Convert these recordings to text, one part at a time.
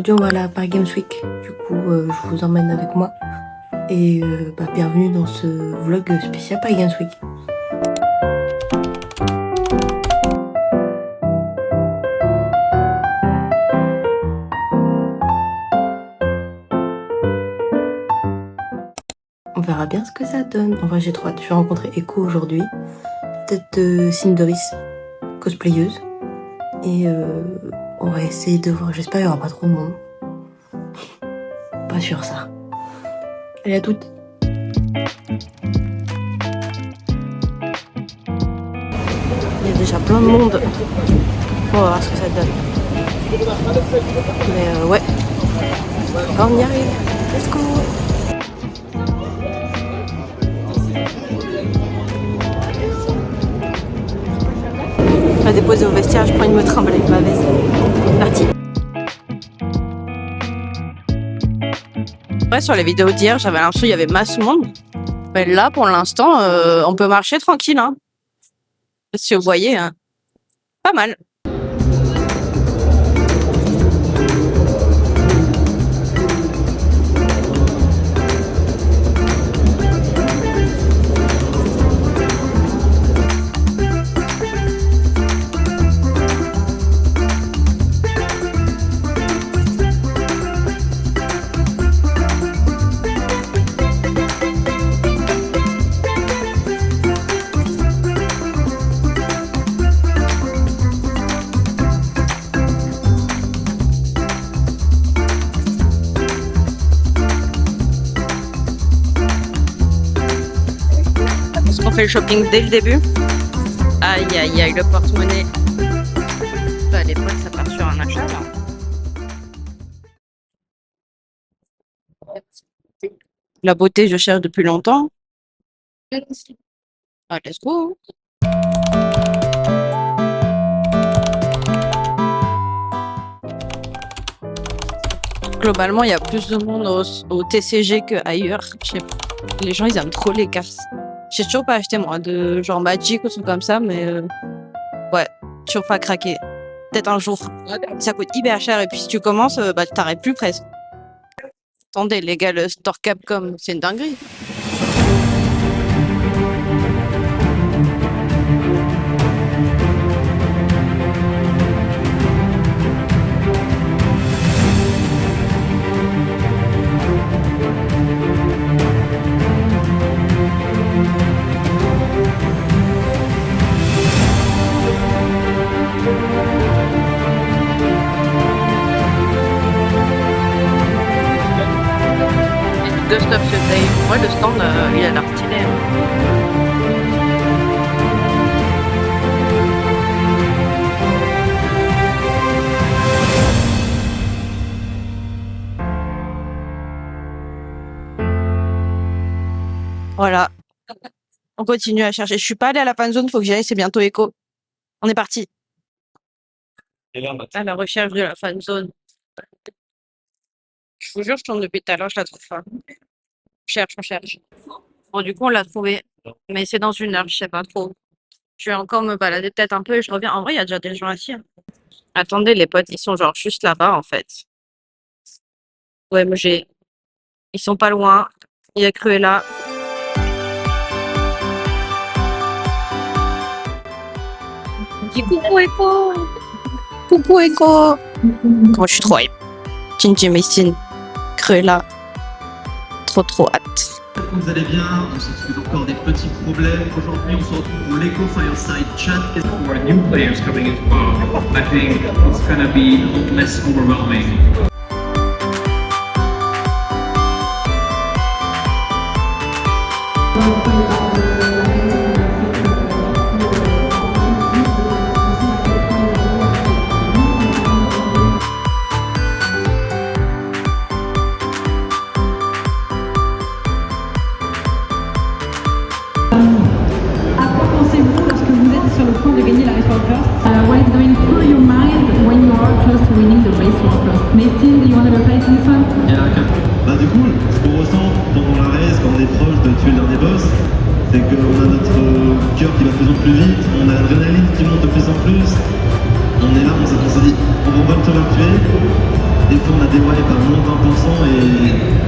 Aujourd'hui on va à la Paris Games Week, du coup je vous emmène avec moi et bienvenue dans ce vlog spécial Paris Games Week. On verra bien ce que ça donne. En vrai j'ai trop hâte, je vais rencontrer Echo aujourd'hui, peut-être Cinderis, cosplayeuse, et on va essayer de voir, j'espère qu'il n'y aura pas trop de monde. Pas sûr ça. Allez à toutes. Il y a déjà plein de monde. On va voir ce que ça donne. Mais ouais. On y arrive. Let's go. Je vais déposer au vestiaire, je prends une me trimballe avec ma veste. Parti. Ouais, sur les vidéos d'hier, j'avais l'impression qu'il y avait masse de monde. Mais là, pour l'instant, on peut marcher tranquille. Hein. Si vous voyez, hein. Pas mal. On fait le shopping dès le début. Aïe aïe aïe, le porte-monnaie. Bah, les potes, ça part sur un achat là. La beauté, je cherche depuis longtemps. Ah, let's go. Globalement, il y a plus de monde au TCG qu'ailleurs. Je sais pas. Les gens, ils aiment trop les cartes. J'ai toujours pas acheté moi de genre Magic ou truc comme ça, mais ouais, toujours pas craqué. Peut-être un jour. Ça coûte hyper cher et puis si tu commences, bah tu t'arrêtes plus presque. Attendez les gars, le store Capcom, c'est une dinguerie. Ghost of Tsushima. Ouais, le stand, il a l'air stylé. Voilà. On continue à chercher. Je suis pas allée à la fan zone, faut que j'y aille, c'est bientôt Echo. On est parti. À la recherche de la fan zone. Je vous jure, je tourne depuis tout à l'heure, je la trouve pas. On cherche. Bon, du coup, on l'a trouvé. Mais c'est dans une heure, je sais pas trop. Je vais encore me balader peut-être un peu et je reviens. En vrai, il y a déjà des gens assis. Hein. Attendez, les potes, ils sont genre juste là-bas, en fait. Ouais, moi j'ai... Ils sont pas loin. Il y a Cruella. Dis coucou, Echo. Coucou, Echo. Comment je suis trop hype. Gingy Messine. Cruella. Trop hâte. Vous allez bien, on s'excuse encore des petits problèmes. Aujourd'hui, on se retrouve pour l'Echo Fireside Chat. For new players coming into WoW, I think it's gonna be a lot less overwhelming. De gagner la race for first. What is going through your mind when you are close to winning the race for first? Mason, do you want to reply to this one? Yeah, okay. Bah du coup, ce qu'on ressent pendant la race, quand on est proche de tuer le dernier boss, c'est qu'on a notre cœur qui va de plus en plus vite, on a l'adrénaline qui monte de plus en plus, on est là, on s'est dit, on va le tuer, défendre la DY est à moins 20% et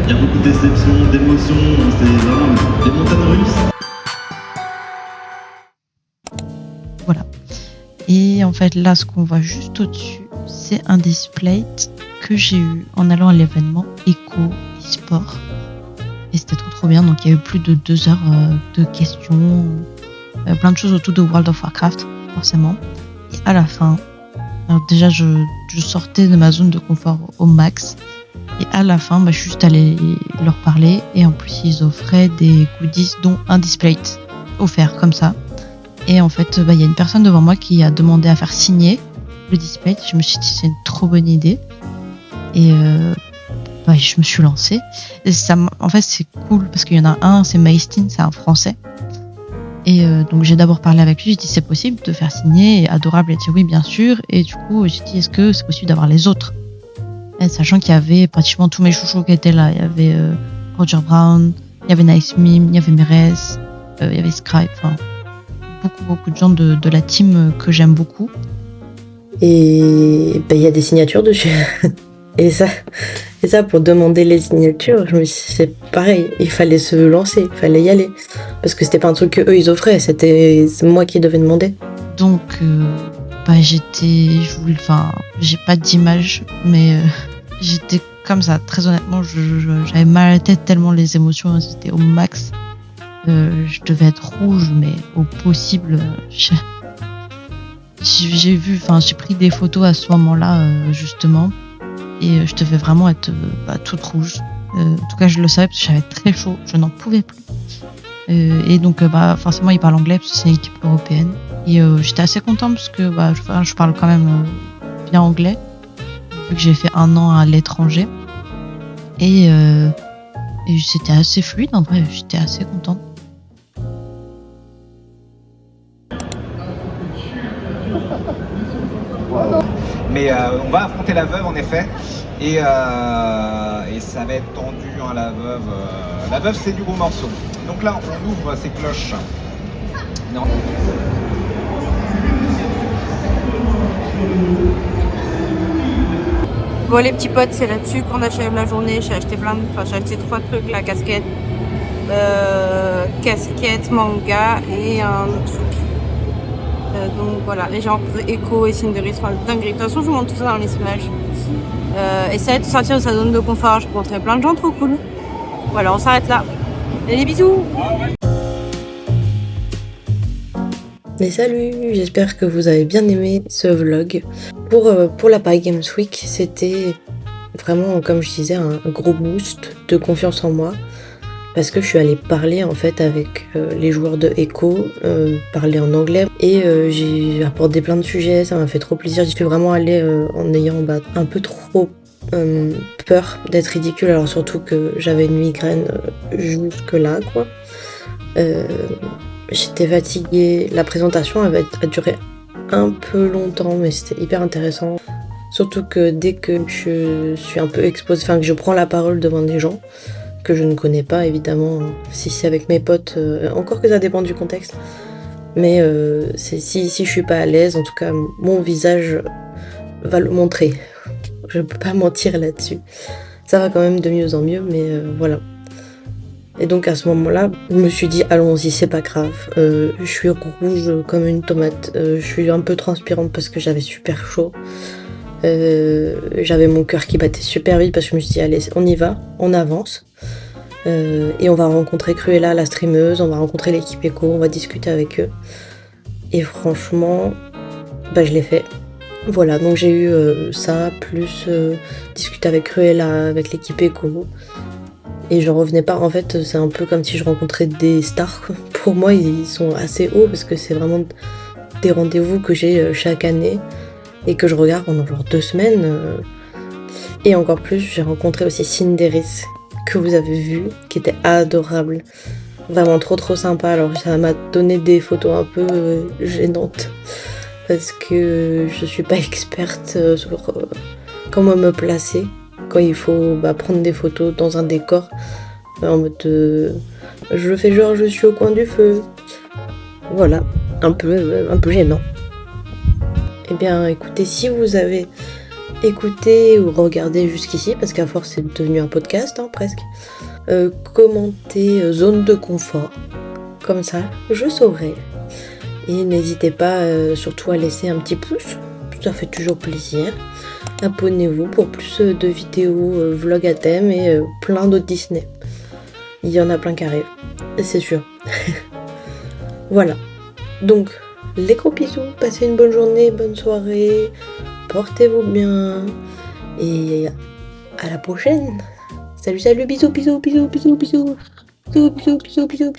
il y a beaucoup de déceptions, d'émotions, c'est vraiment les montagnes russes. Voilà. Et en fait, là, ce qu'on voit juste au-dessus, c'est un display que j'ai eu en allant à l'événement Eco e-sport. Et c'était trop bien. Donc, il y a eu plus de 2 heures de questions, plein de choses autour de World of Warcraft, forcément. Et à la fin, alors déjà, je sortais de ma zone de confort au max. Et à la fin, je suis juste allée leur parler. Et en plus, ils offraient des goodies, dont un display offert comme ça. Et en fait, il y a une personne devant moi qui a demandé à faire signer le display. Je me suis dit, c'est une trop bonne idée. Et je me suis lancée. Et ça, en fait, c'est cool parce qu'il y en a un, c'est Maestin, c'est un français. Et donc, j'ai d'abord parlé avec lui. J'ai dit, c'est possible de faire signer. Et Adorable a dit, oui, bien sûr. Et du coup, j'ai dit, est-ce que c'est possible d'avoir les autres? Et sachant qu'il y avait pratiquement tous mes chouchous qui étaient là. Il y avait Roger Brown, il y avait Nice Mime, il y avait Merez, il y avait Scribe. Enfin, beaucoup de gens de la team que j'aime beaucoup. Et il y a des signatures dessus. Et ça, pour demander les signatures, je me suis dit, c'est pareil, il fallait se lancer, il fallait y aller. Parce que c'était pas un truc que eux ils offraient, c'est moi qui devais demander. Donc, j'ai pas d'image, mais j'étais comme ça, très honnêtement, j'avais mal à la tête tellement les émotions étaient au max. Je devais être rouge, mais au possible. J'ai pris des photos à ce moment-là, justement. Et je devais vraiment être toute rouge. En tout cas, je le savais parce que j'avais très chaud. Je n'en pouvais plus. Et donc, forcément, ils parlent anglais parce que c'est une équipe européenne. Et j'étais assez contente parce que je parle quand même bien anglais. Vu que j'ai fait 1 an à l'étranger. Et c'était assez fluide. En vrai, j'étais assez contente. Mais on va affronter la veuve en effet, et ça va être tendu, hein, la veuve. La veuve, c'est du gros morceau. Donc là, on ouvre ces cloches. Non. Bon, les petits potes, c'est là-dessus qu'on achève la journée. J'ai acheté j'ai acheté 3 trucs, la casquette, manga et un autre truc. Donc voilà, et j'ai rencontré Echo et Cinderace, dinguerie. De toute façon, je vous montre tout ça dans les images. Essayez de sortir de sa zone de confort, j'ai rencontré plein de gens trop cool. Voilà, on s'arrête là. Et des bisous! Mais salut, j'espère que vous avez bien aimé ce vlog. Pour la Paris Games Week, c'était vraiment, comme je disais, un gros boost de confiance en moi. Parce que je suis allée parler en fait avec les joueurs de Echo, parler en anglais, et j'ai abordé plein de sujets, ça m'a fait trop plaisir. J'y suis vraiment allée en ayant un peu trop peur d'être ridicule, alors surtout que j'avais une migraine jusque là quoi. J'étais fatiguée, la présentation a duré un peu longtemps mais c'était hyper intéressant. Surtout que dès que je suis un peu exposée, que je prends la parole devant des gens que je ne connais pas évidemment, si c'est avec mes potes, encore que ça dépend du contexte, mais si je suis pas à l'aise, en tout cas mon visage va le montrer, je peux pas mentir là-dessus. Ça va quand même de mieux en mieux, mais voilà. Et donc à ce moment-là, je me suis dit allons-y, c'est pas grave, je suis rouge comme une tomate, je suis un peu transpirante parce que j'avais super chaud. J'avais mon cœur qui battait super vite parce que je me suis dit allez, on y va, on avance, et on va rencontrer Cruella, la streameuse, on va rencontrer l'équipe Echo, on va discuter avec eux. Et franchement, je l'ai fait. Voilà, donc j'ai eu ça, plus discuter avec Cruella, avec l'équipe Echo. Et je revenais pas, en fait c'est un peu comme si je rencontrais des stars. Pour moi ils sont assez hauts parce que c'est vraiment des rendez-vous que j'ai chaque année et que je regarde pendant genre 2 semaines. Et encore plus, j'ai rencontré aussi Cinderace, que vous avez vu, qui était adorable. Vraiment trop sympa. Alors ça m'a donné des photos un peu gênantes parce que je suis pas experte sur comment me placer quand il faut prendre des photos dans un décor en mode je fais genre je suis au coin du feu. Voilà, un peu gênant. Eh bien écoutez, si vous avez écouté ou regardé jusqu'ici, parce qu'à force c'est devenu un podcast, hein, presque. Commentez zone de confort, comme ça je saurai. Et n'hésitez pas surtout à laisser un petit pouce, ça fait toujours plaisir. Abonnez-vous pour plus de vidéos, vlogs à thème et plein d'autres Disney. Il y en a plein qui arrivent, c'est sûr. Voilà, donc les gros bisous, passez une bonne journée, bonne soirée, portez-vous bien et à la prochaine. Salut, salut, bisous, bisous, bisous, bisous, bisous, bisous, bisous, bisous, bisous.